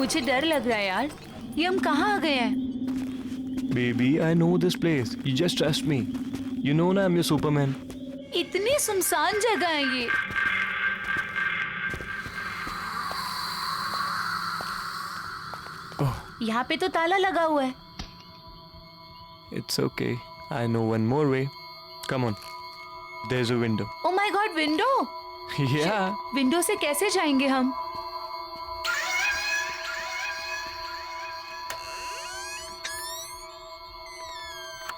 मुझे डर लग रहा है यार, ये हम कहाँ आ गए हैं? Baby, I know this place. You just trust me. You know ना, I'm your Superman. इतनी सुनसान जगह है ये। Oh, यहाँ पे तो ताला लगा हुआ है। it's okay. I know one more way. Come on. There's a window. Oh my God, window! Yeah. Window से कैसे जाएंगे हम?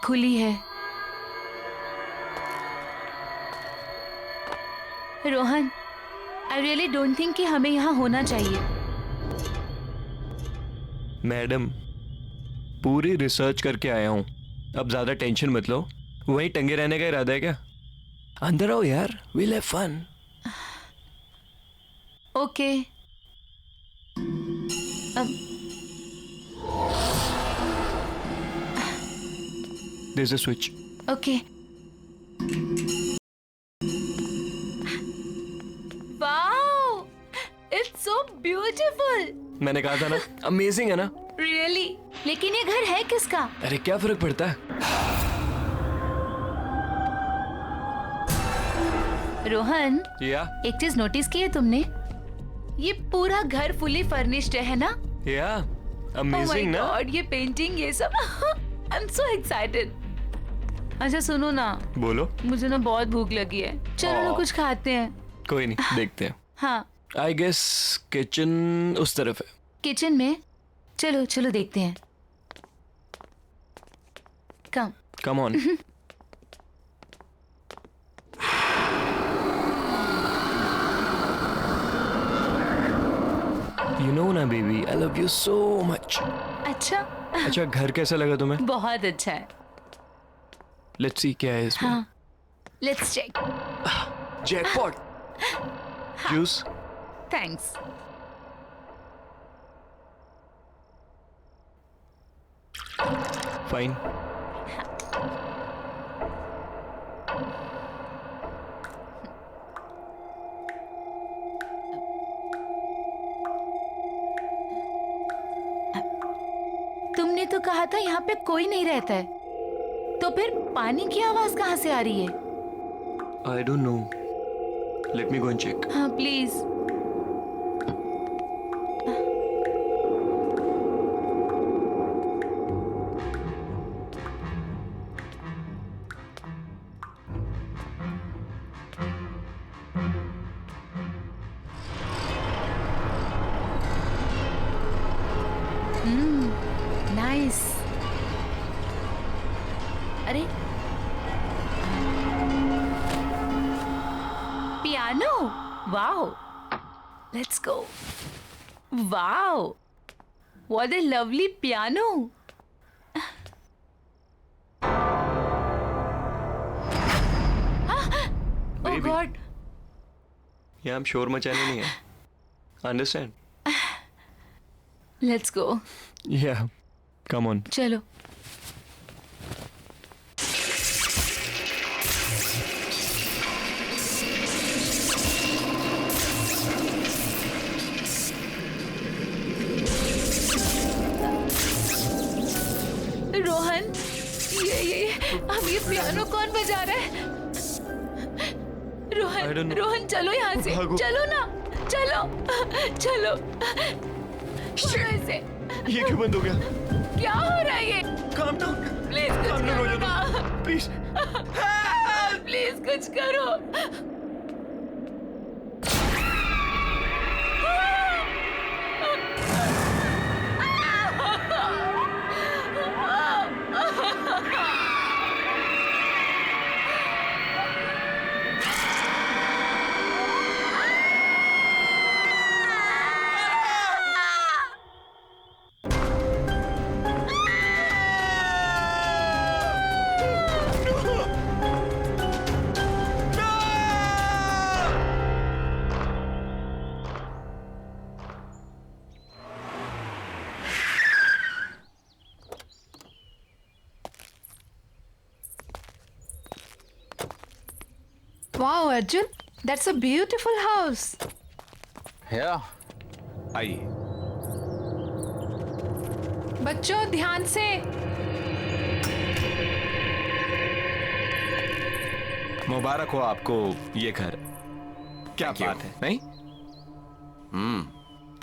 खुली है। Rohan, I really don't think कि हमें यहाँ होना चाहिए। मैडम, पूरी रिसर्च करके आया हूँ। अब ज्यादा टेंशन मत लो। वहीं टंगे रहने का इरादा है क्या? अंदर आओ यार, we'll have fun. Okay. There's a switch. Okay. Wow, it's so beautiful. मैंने कहा था ना, अमेजिंग है ना? रियली? लेकिन ये घर है किसका? अरे क्या फर्क पड़ता है? रोहन, या एक चीज नोटिस की है तुमने? ये पूरा घर फुली फर्निश्ड है ना? या Oh my अमेजिंग ना? God, ये पेंटिंग, ये सब। I am so excited. अच्छा सुनो ना, बोलो। मुझे ना बहुत भूख लगी है, चलो ना कुछ खाते हैं। कोई नहीं, देखते हैं। हाँ, आई गेस किचन उस तरफ है। किचन में? चलो चलो देखते हैं। Come. Come on. You know ना baby, I love you so much. अच्छा। अच्छा, घर कैसा लगा तुम्हें? बहुत अच्छा है। लेट्स सी क्या है इसमें। हाँ, let's check. Jackpot. Juice. Thanks. Fine. तुमने तो कहा था यहाँ पे कोई नहीं रहता है, तो फिर पानी की आवाज कहाँ से आ रही है? I don't know, let me go and check. हाँ प्लीज। नाइस। अरे piano, wow, let's go. Wow, what a lovely piano. Oh Baby. God. यहाँ हम शोर मचाने नहीं है, अंडरस्टैंड? Let's go. या कम ऑन। चलो। रोहन, ये अब ये पियानो कौन बजा रहा है? I don't Rohan, know. Rohan चलो यहाँ से, भागो। चलो ना, चलो चलो। छोड़ो इसे। ये क्यों बंद हो गया? क्या हो रहा है ये? Calm down. प्लीज कुछ काम डाउन हो करो ना, जाओ, प्लीज। प्लीज कुछ करो। Wow, Arjun, that's a beautiful house. Yeah. आइए। बच्चों ध्यान से। मुबारक हो आपको ये घर। क्या बात है, नहीं?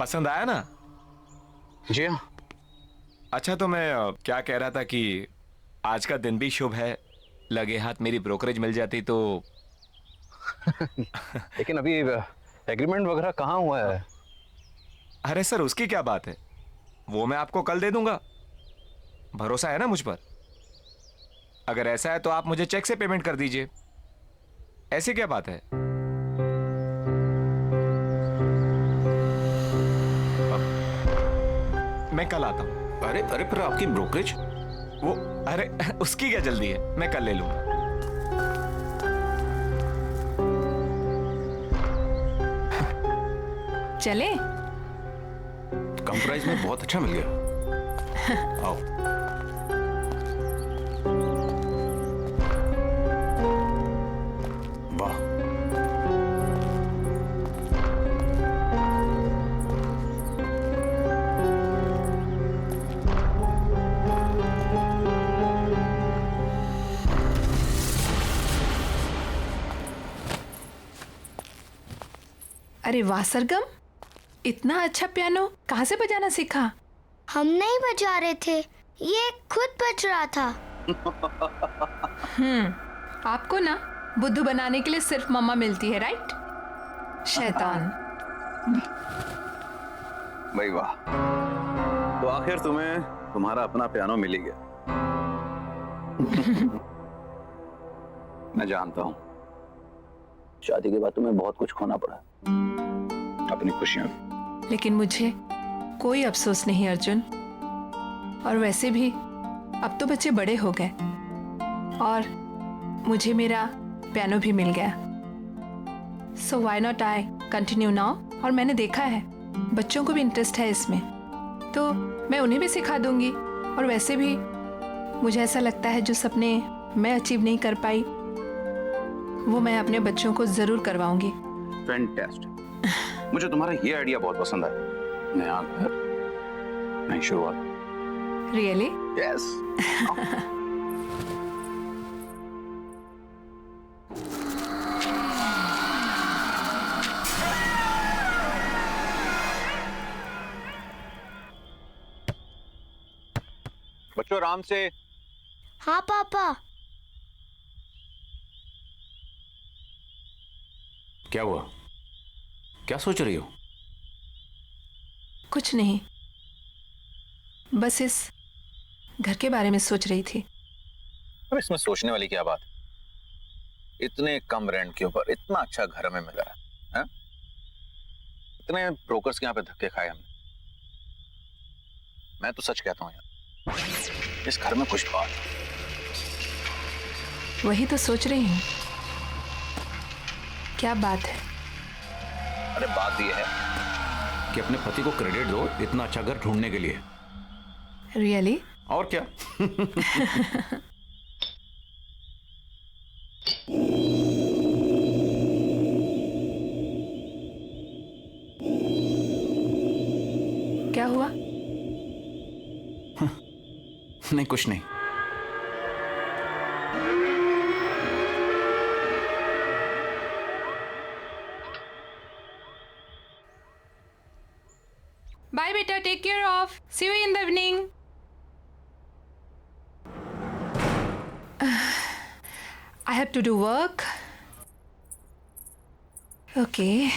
पसंद आया ना? जी हाँ। अच्छा, तो मैं क्या कह रहा था कि आज का दिन भी शुभ है, लगे हाथ मेरी ब्रोकरेज मिल जाती तो। लेकिन अभी एग्रीमेंट वगैरह कहाँ हुआ है? अरे सर, उसकी क्या बात है, वो मैं आपको कल दे दूंगा। भरोसा है ना मुझ पर? अगर ऐसा है तो आप मुझे चेक से पेमेंट कर दीजिए। ऐसी क्या बात है? मैं कल आता हूं। अरे अरे, पर आपकी ब्रोकरेज? वो, अरे उसकी क्या जल्दी है, मैं कल ले लूंगा। चले? कम प्राइस में बहुत अच्छा मिल गया। आओ। वाह। अरे वाह सरगम, इतना अच्छा पियानो कहाँ से बजाना सीखा? हम नहीं बजा रहे थे, ये खुद बज रहा था। आपको ना बुद्धू बनाने के लिए सिर्फ मम्मा मिलती है, राइट? शैतान। भाई वाह, तो आखिर तुम्हें तुम्हारा अपना पियानो मिल ही गया। मैं जानता हूं, शादी के बाद तुम्हें बहुत कुछ खोना पड़ा, अपनी खुशियां भी। लेकिन मुझे कोई अफसोस नहीं अर्जुन। और वैसे भी अब तो बच्चे बड़े हो गए और मुझे मेरा पियानो भी मिल गया। So why not I continue now. और मैंने देखा है बच्चों को भी इंटरेस्ट है इसमें, तो मैं उन्हें भी सिखा दूंगी। और वैसे भी मुझे ऐसा लगता है जो सपने मैं अचीव नहीं कर पाई वो मैं अपने बच्चों को जरूर करवाऊंगी। फैंटास्टिक। मुझे तुम्हारा ये आइडिया बहुत पसंद आया। नया घर, नई शुरुआत। रियली? यस। बच्चों आराम से। हाँ पापा। क्या हुआ? क्या सोच रही हो? कुछ नहीं, बस इस घर के बारे में सोच रही थी। अब इसमें सोचने वाली क्या बात? इतने कम रेंट के ऊपर इतना अच्छा घर हमें मिल रहा है। इतने ब्रोकर्स के यहाँ पे धक्के खाए हमने। मैं तो सच कहता हूँ यार, इस घर में कुछ बात है। वही तो सोच रही हूँ, क्या बात है? अरे बात यह है कि अपने पति को क्रेडिट दो इतना अच्छा घर ढूंढने के लिए। रियली? और क्या। क्या हुआ? नहीं, कुछ नहीं। बाय बेटा, take care of, see you in the evening. I have to do work. Okay.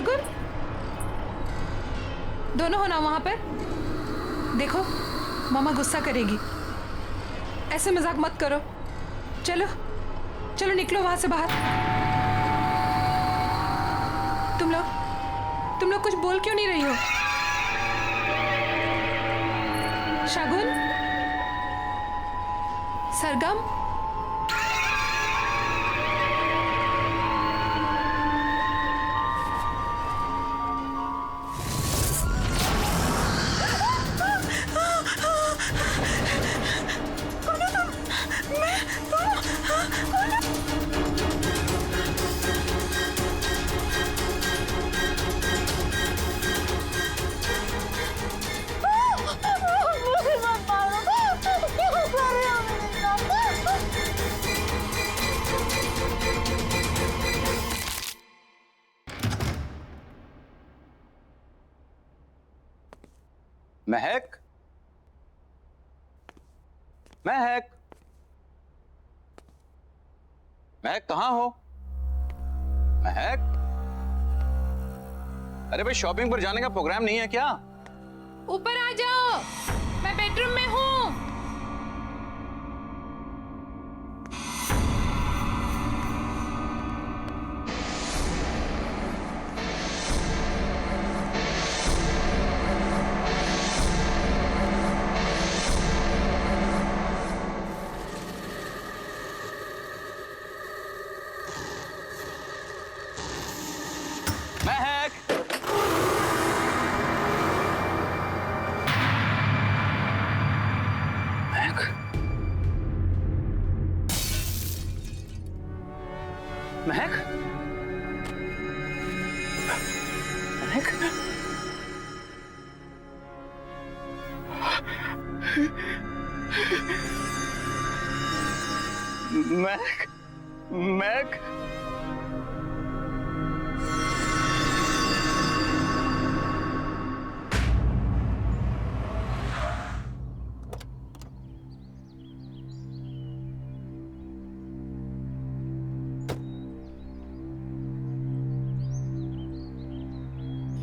Sargun, दोनों हो ना वहां पर? देखो मामा गुस्सा करेगी, ऐसे मजाक मत करो। चलो चलो निकलो वहां से बाहर। तुम लोग कुछ बोल क्यों नहीं रही हो? शगुन, सरगम, महक, महक, महक कहाँ हो? महक, अरे भाई शॉपिंग पर जाने का प्रोग्राम नहीं है क्या? ऊपर आ जाओ, मैं बेडरूम में हूँ। महक, महक, महक, महक, महक,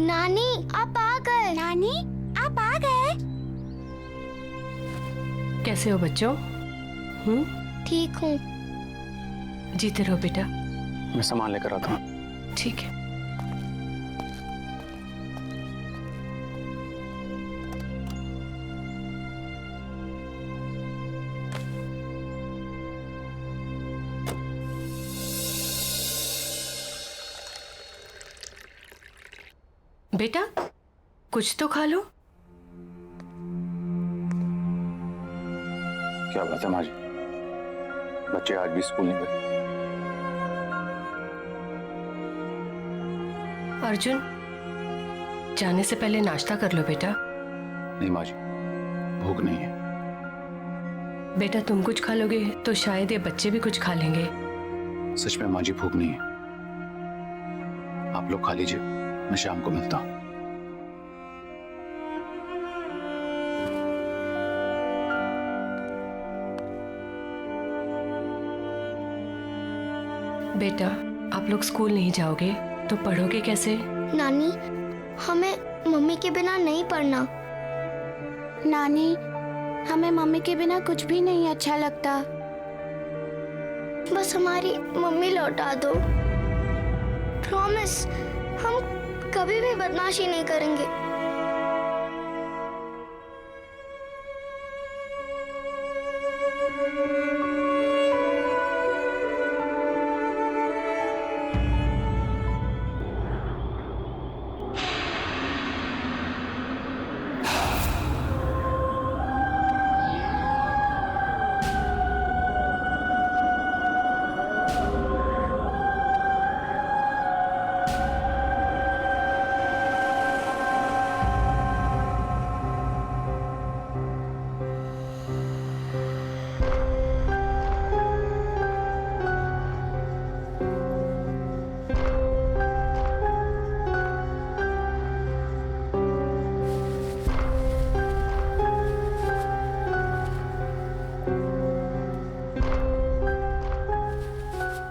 नानी आप आ गए। नानी आप आ गए। कैसे हो बच्चों? ठीक हूँ। जीते रहो बेटा। मैं सामान लेकर आता हूँ। ठीक है। बेटा कुछ तो खा लो। क्या बात है माँ जी, बच्चे आज भी स्कूल नहीं गए? अर्जुन, जाने से पहले नाश्ता कर लो बेटा। नहीं माँ जी, भूख नहीं है। बेटा तुम कुछ खा लोगे तो शायद ये बच्चे भी कुछ खा लेंगे। सच में माँ जी भूख नहीं है। आप लोग खा लीजिए, मैं शाम को मिलता हूँ। बेटा आप लोग स्कूल नहीं जाओगे तो पढ़ोगे कैसे? नानी हमें मम्मी के बिना नहीं पढ़ना। नानी हमें मम्मी के बिना कुछ भी नहीं अच्छा लगता। बस हमारी मम्मी लौटा दो। प्रॉमिस, हम कभी भी बदमाशी नहीं करेंगे।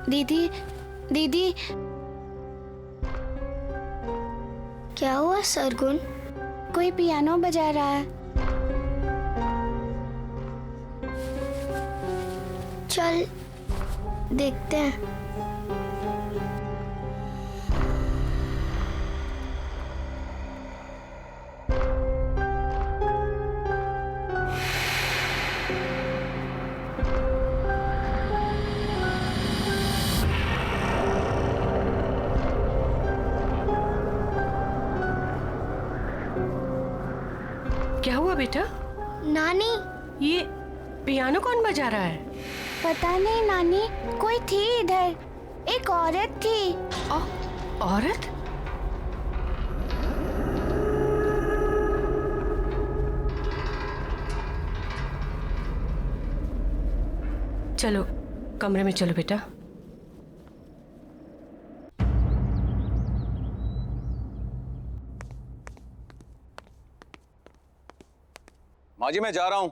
दीदी दीदी क्या हुआ सरगुन? कोई पियानो बजा रहा है। चल देखते हैं। क्या हुआ बेटा? नानी, ये पियानो कौन बजा रहा है? पता नहीं नानी, कोई थी इधर, एक औरत थी। औरत? चलो कमरे में चलो बेटा। माँ जी मैं जा रहा हूं।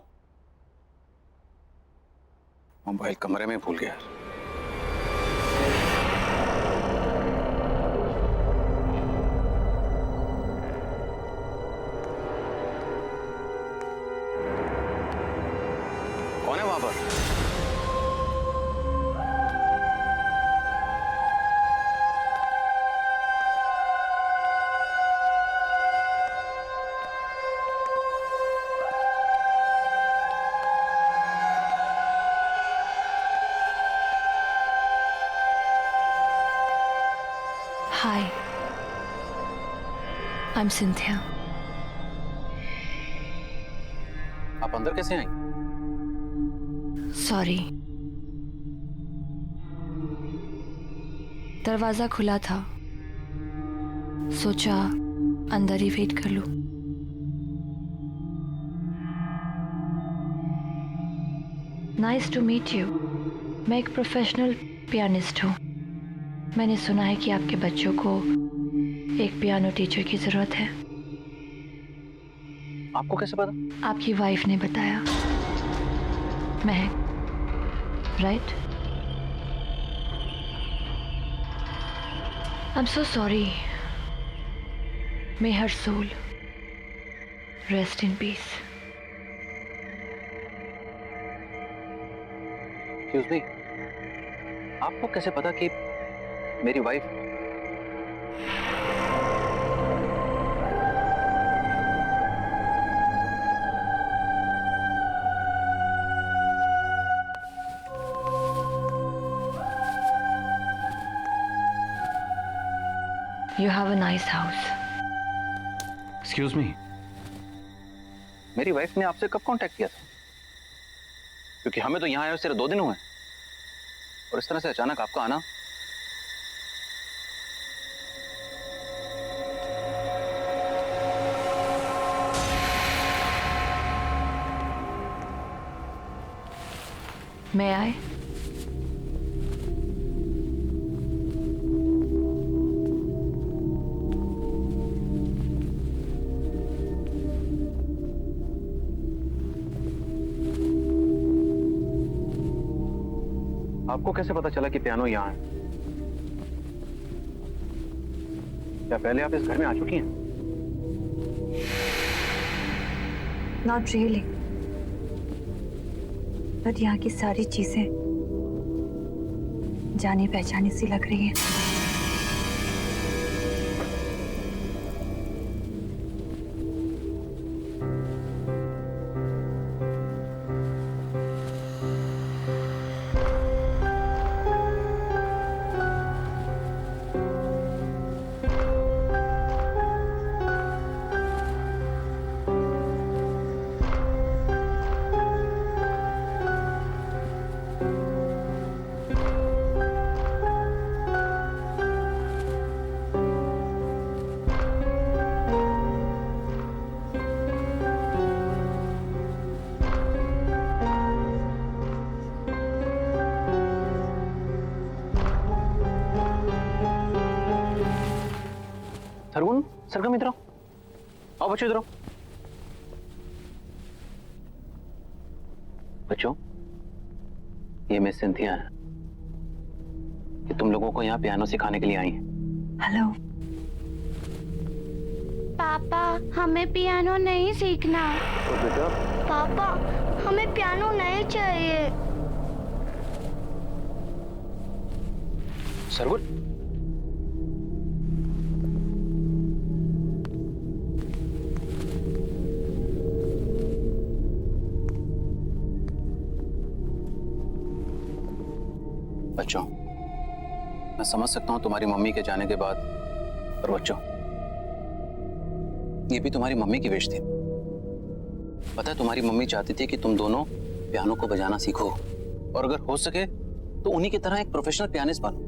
मोबाइल कमरे में भूल गया। कौन है वहां पर? Hi, I'm Cynthia. आप अंदर कैसे आई? Sorry. दरवाजा खुला था, सोचा अंदर ही वेट कर लूं। Nice to meet you. मैं एक प्रोफेशनल पियानिस्ट हूँ। मैंने सुना है कि आपके बच्चों को एक पियानो टीचर की जरूरत है। आपको कैसे पता? आपकी वाइफ ने बताया। महक, right? I'm so sorry. May her soul rest in peace. Excuse me. आपको कैसे पता कि मेरी wife? You have a nice house. Excuse me, मेरी वाइफ ने आपसे कब कांटेक्ट किया था? क्योंकि हमें तो यहाँ आए सिर्फ 2 दिन हुए और इस तरह से अचानक आपका आना। May I? आपको कैसे पता चला कि पियानो यहाँ है? क्या पहले आप इस घर में आ चुकी हैं? Not really. बट यहाँ की सारी चीजें जानी पहचानी सी लग रही हैं। सरगुन, सरगम इधर आओ। आओ बच्चों इधर आओ। बच्चों, ये मिस सिंथिया है। ये तुम लोगों को यहाँ पियानो सिखाने के लिए आई हैं। हेलो। पापा हमें पियानो नहीं सीखना। तो बेटा पापा हमें पियानो नहीं चाहिए। सरगुन, बच्चों, मैं समझ सकता हूं तुम्हारी मम्मी के जाने के बाद, पर बच्चों ये भी तुम्हारी मम्मी की विश थी। पता है तुम्हारी मम्मी चाहती थी कि तुम दोनों पियानो को बजाना सीखो और अगर हो सके तो उन्हीं की तरह एक प्रोफेशनल पियानिस्ट बनो।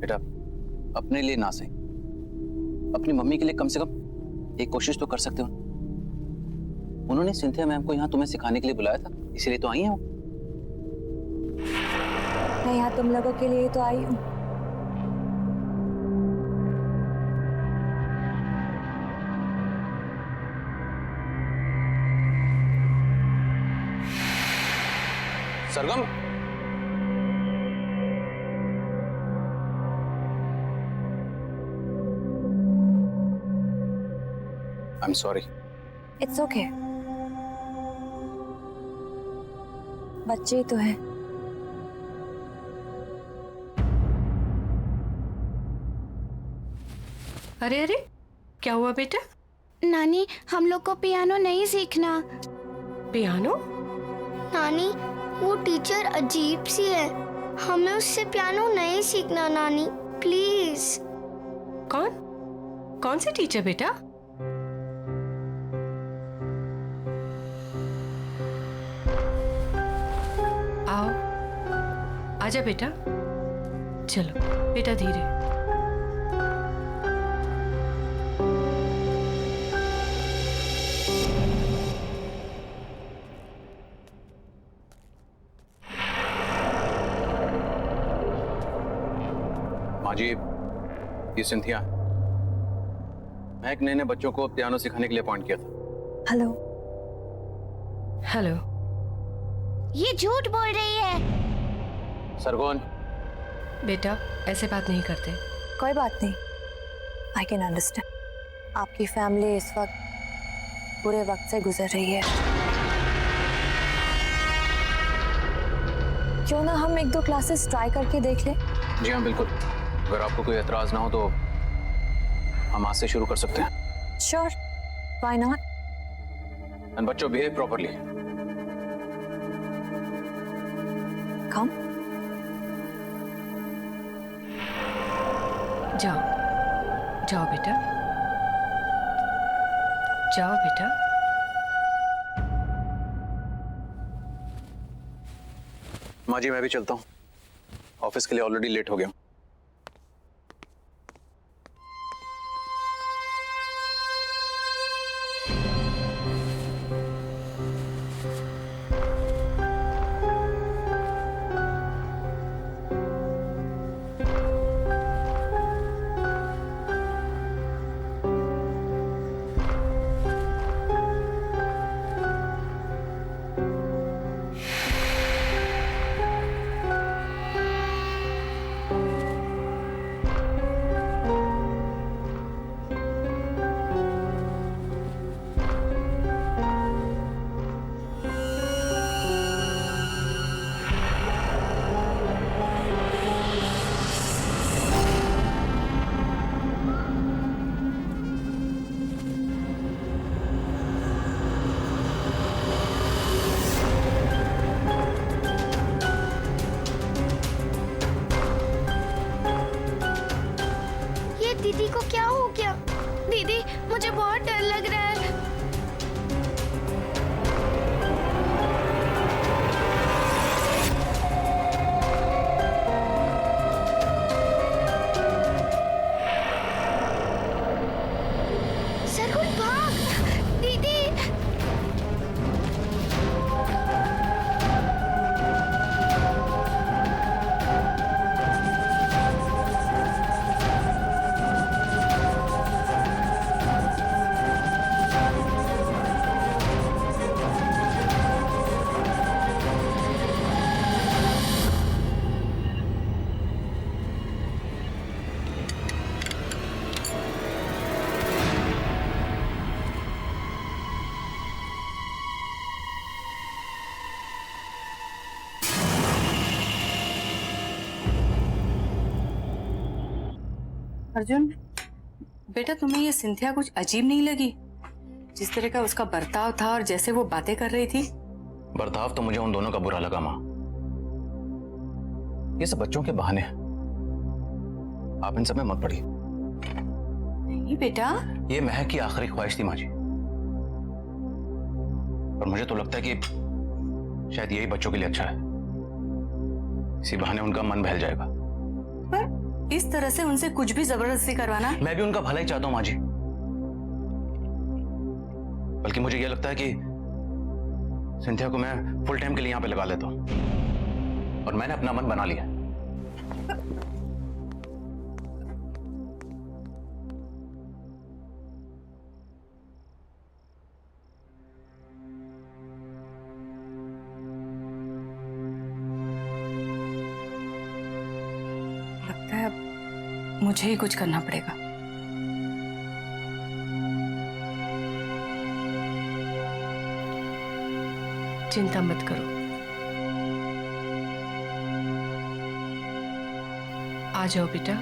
बेटा अपने लिए ना सही, अपनी मम्मी के लिए कम से कम एक कोशिश तो कर सकते हो। उन्होंने सिंथिया मैम को यहाँ तुम्हें सिखाने के लिए बुलाया था, इसीलिए तो आई हैं वो। मैं यहाँ तुम लोगों के लिए तो आई हूँ। Sargam, I am sorry. It's okay, बच्चे ही तो हैं। अरे अरे, क्या हुआ बेटा? नानी हम लोग को पियानो नहीं सीखना। पियानो? नानी वो टीचर अजीब सी है, हमें उससे पियानो नहीं सीखना नानी, प्लीज। कौन? कौन सी टीचर बेटा? आओ, आजा बेटा। चलो बेटा धीरे। माँ जी, ये सिंथिया, महक ने बच्चों को पियानो सिखाने के लिए अपॉइंट किया था। हेलो। हेलो। ये झूठ बोल रही है। सरगुन, बेटा ऐसे बात नहीं करते। कोई बात नहीं, आई कैन अंडरस्टैंड। आपकी फैमिली इस वक्त बुरे वक्त से गुजर रही है। क्यों ना हम 1-2 क्लासेस ट्राई करके देख लें? जी हाँ बिल्कुल, अगर आपको कोई एतराज ना हो तो हम आज से शुरू कर सकते हैं। Sure, why not. एंड बच्चों बिहेव प्रॉपर्ली। कम। जाओ जाओ बेटा, जाओ बेटा। माँ जी मैं भी चलता हूँ, ऑफिस के लिए ऑलरेडी लेट हो गया हूँ। अर्जुन, बेटा तुम्हें ये सिंथिया कुछ अजीब नहीं लगी? जिस तरह का उसका बर्ताव था और जैसे वो बातें कर रही थी। बर्ताव तो मुझे उन दोनों का बुरा लगा माँ। ये सब बच्चों के बहाने हैं, आप इन सब में मत पड़िए। नहीं बेटा, ये महक की आखिरी ख्वाहिश थी माँ जी, और मुझे तो लगता है कि शायद यही बच्चों के लिए अच्छा है। इसी बहाने उनका मन बहल जाएगा। पर इस तरह से उनसे कुछ भी जबरदस्ती करवाना। मैं भी उनका भला ही चाहता हूं माँ जी, बल्कि मुझे यह लगता है कि सिंथिया को मैं फुल टाइम के लिए यहां पे लगा लेता हूं, और मैंने अपना मन बना लिया। लगता है अब मुझे ही कुछ करना पड़ेगा। चिंता मत करो, आ जाओ बेटा।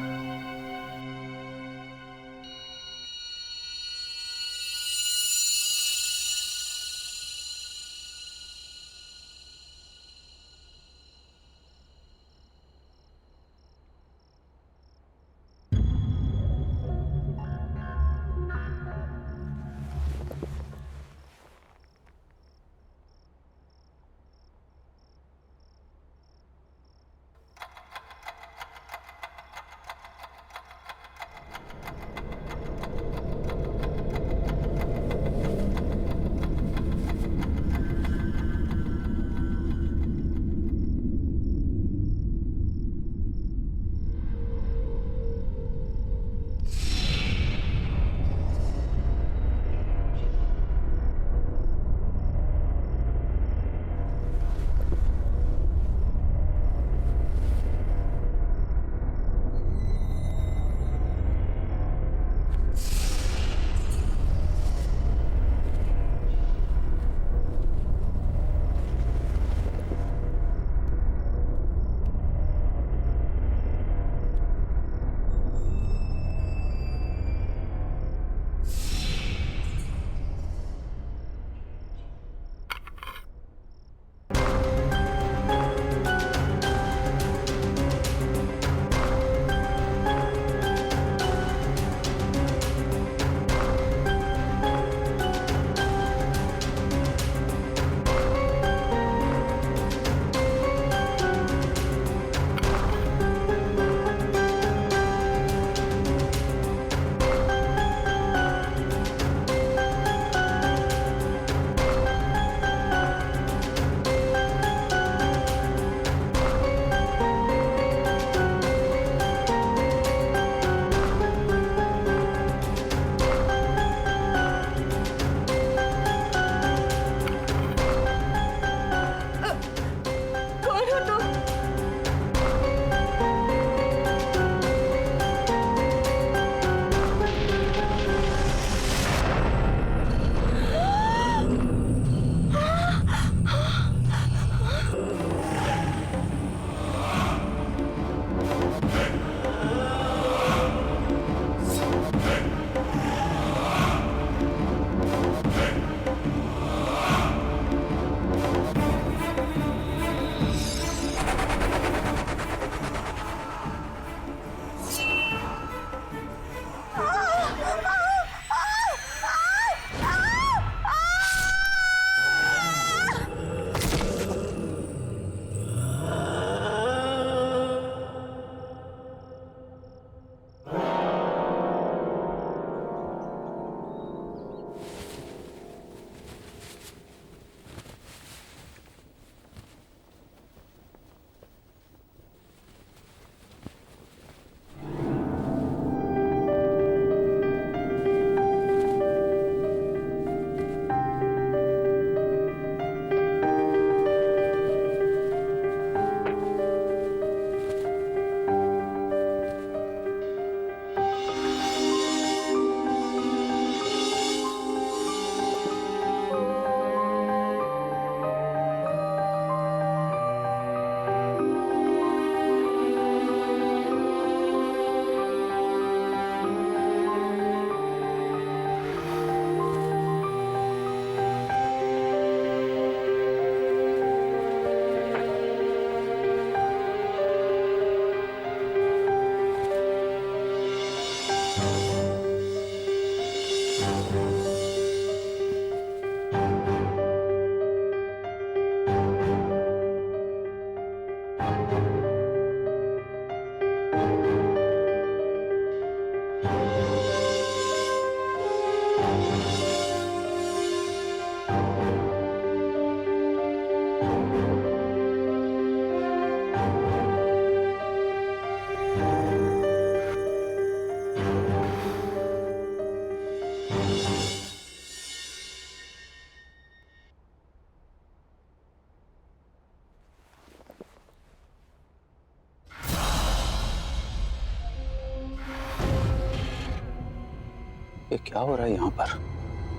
ये क्या हो रहा है यहाँ पर?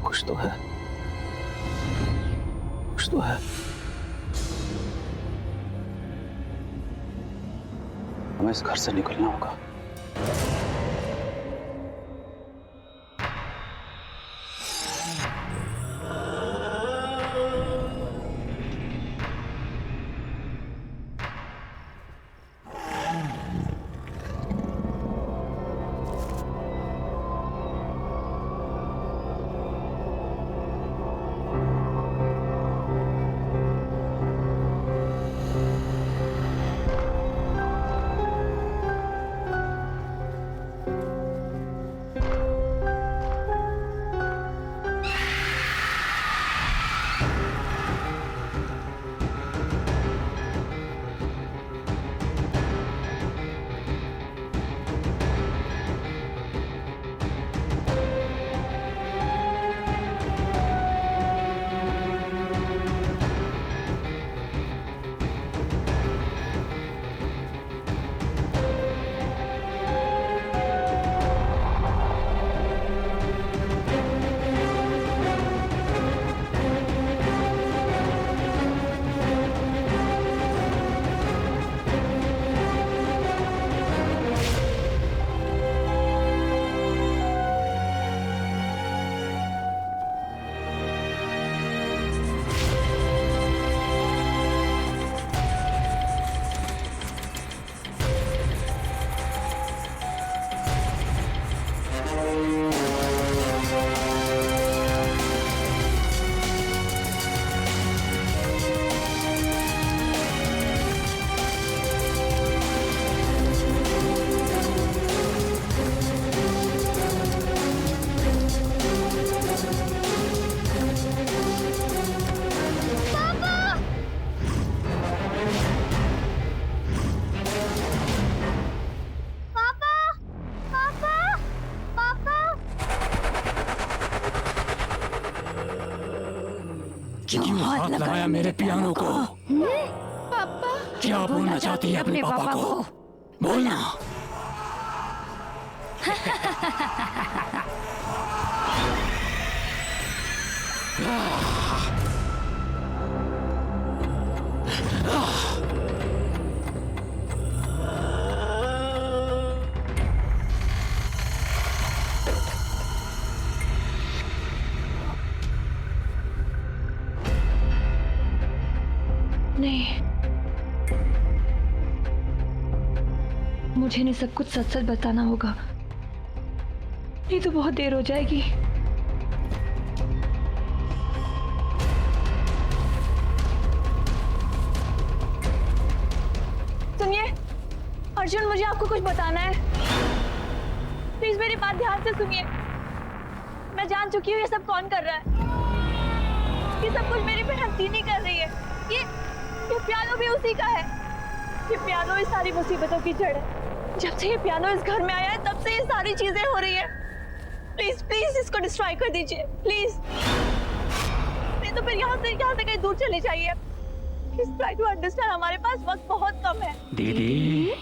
कुछ तो है, कुछ तो है। हमें इस घर से निकलना होगा। क्यों हाथ लगाया मेरे पियानो को? पापा क्या बोलना चाहती है अपने पापा को? बोलना। नहीं, मुझे इन्हें सब कुछ सच सच बताना होगा, नहीं तो बहुत देर हो जाएगी। सुनिए अर्जुन, मुझे आपको कुछ बताना है। प्लीज मेरी बात ध्यान से सुनिए। मैं जान चुकी हूँ ये सब कौन कर रहा है। ये सब कुछ मेरी बहन तीनी कर रही है। ये पियानो भी उसी का है। ये पियानो इस सारी मुसीबतों की जड़ है। जब से ये पियानो इस घर में आया है तब से ये सारी चीजें हो रही है। प्लीज प्लीज इसको डिस्ट्रॉय कर दीजिए प्लीज, नहीं तो फिर यहाँ से कहीं दूर चले जाइए। प्लीज ट्राई टू अंडरस्टैंड, हमारे पास वक्त बहुत कम है। दीदी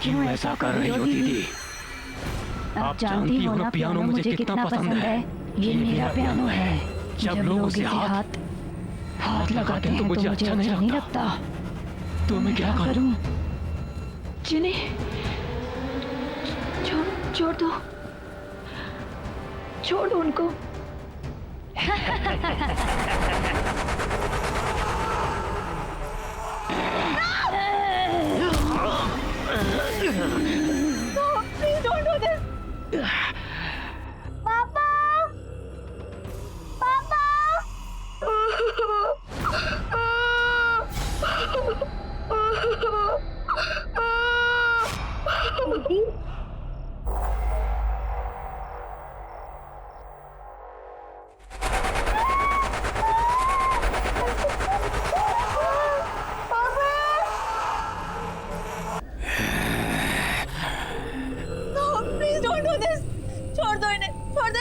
क्यों ऐसा कर रही हो दीदी? आप जानती हो ना पियानो मुझे कितना पसंद है। ये मेरा पियानो है। जब लोग उसे हाथ लगाते हैं तो मुझे अच्छा नहीं लगता। तो मैं क्या करूं? जिन्हें छोड़ दो, छोड़ दो उनको। No, please don't do this. Papa, Papa.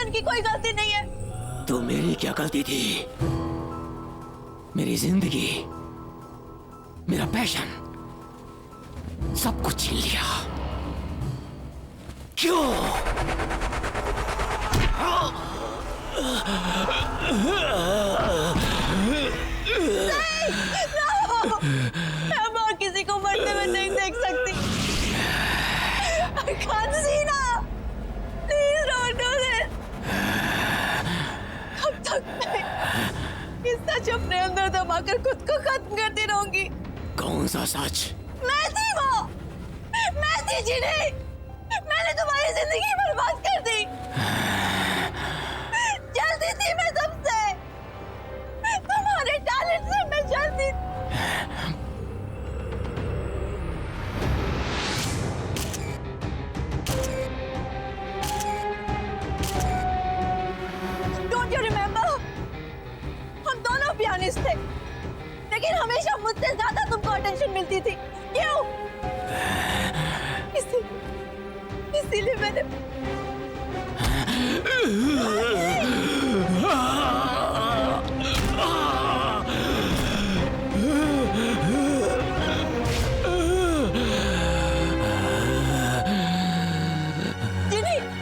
इनकी कोई गलती नहीं है। तो मेरी क्या गलती थी? मेरी जिंदगी, मेरा पैशन, सब कुछ छीन लिया। क्यों? अब और किसी को मरते हुए नहीं देख सकती। I can't see now. Please don't do this. कब तक मैं इस सच अपने अंदर दबाकर खुद को खत्म करती रहूंगी? कौन सा सच? मैं थी वो, मैं थी जिन्हें मैंने तुम्हारी जिंदगी बर्बाद कर दी। जलती थी मैं सबसे, तुम्हारे टैलेंट से मैं जलती। Don't you remember? हम दोनों पियानिस्ट थे, लेकिन हमेशा मुझसे ज्यादा तुमको अटेंशन मिलती थी। क्यों? इसीलिए मैंने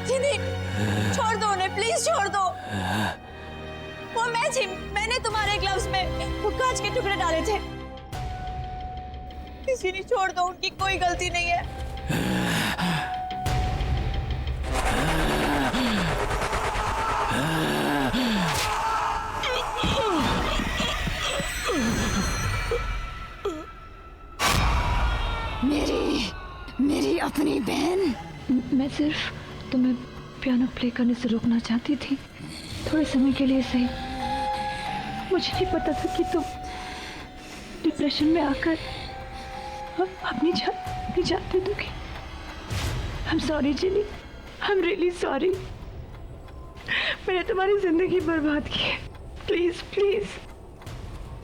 जिनी, छोड़ दो उन्हें, प्लीज छोड़ दो। वो मैं थी, मैंने तुम्हारे ग्लव्स में वो कांच के टुकड़े डाले थे। किसी ने छोड़ दो, उनकी कोई गलती नहीं है। मेरी अपनी बहन। मैं सिर्फ तुम्हें पियानो प्ले करने से रोकना चाहती थी, थोड़े समय के लिए सही। मुझे नहीं पता था कि तुम डिप्रेशन में आकर अपनी जान दे दोगी। I'm sorry Jini, I'm really sorry। मैंने तुम्हारी जिंदगी बर्बाद की है। Please please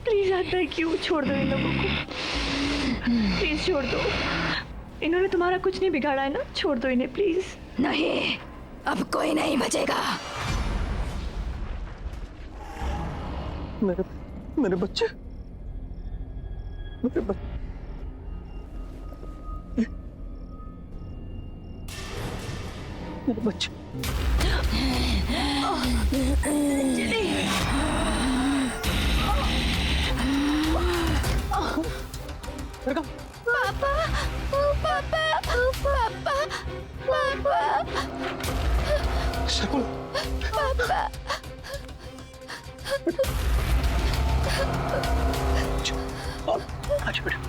please I beg you, छोड़ दो इन लोगों को, प्लीज छोड़ दो। इन्होंने तुम्हारा कुछ नहीं बिगाड़ा है ना, छोड़ दो इन्हें प्लीज। नहीं, अब कोई नहीं बचेगा। मेरे बच्चे, मेरे बच्चे, मेरे बच्चे। पापा, पापा, पापा, पापा, शकुन, पापा। अच्छा बेटा।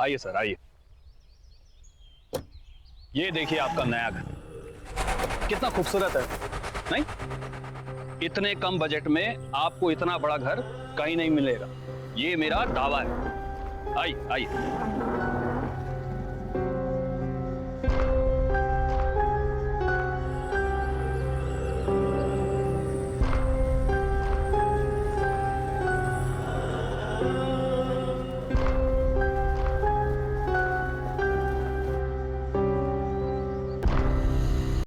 आइए सर, आइए। ये देखिए आपका नया घर, कितना खूबसूरत है, नहीं? इतने कम बजट में आपको इतना बड़ा घर कहीं नहीं मिलेगा, ये मेरा दावा है। आइए आइए।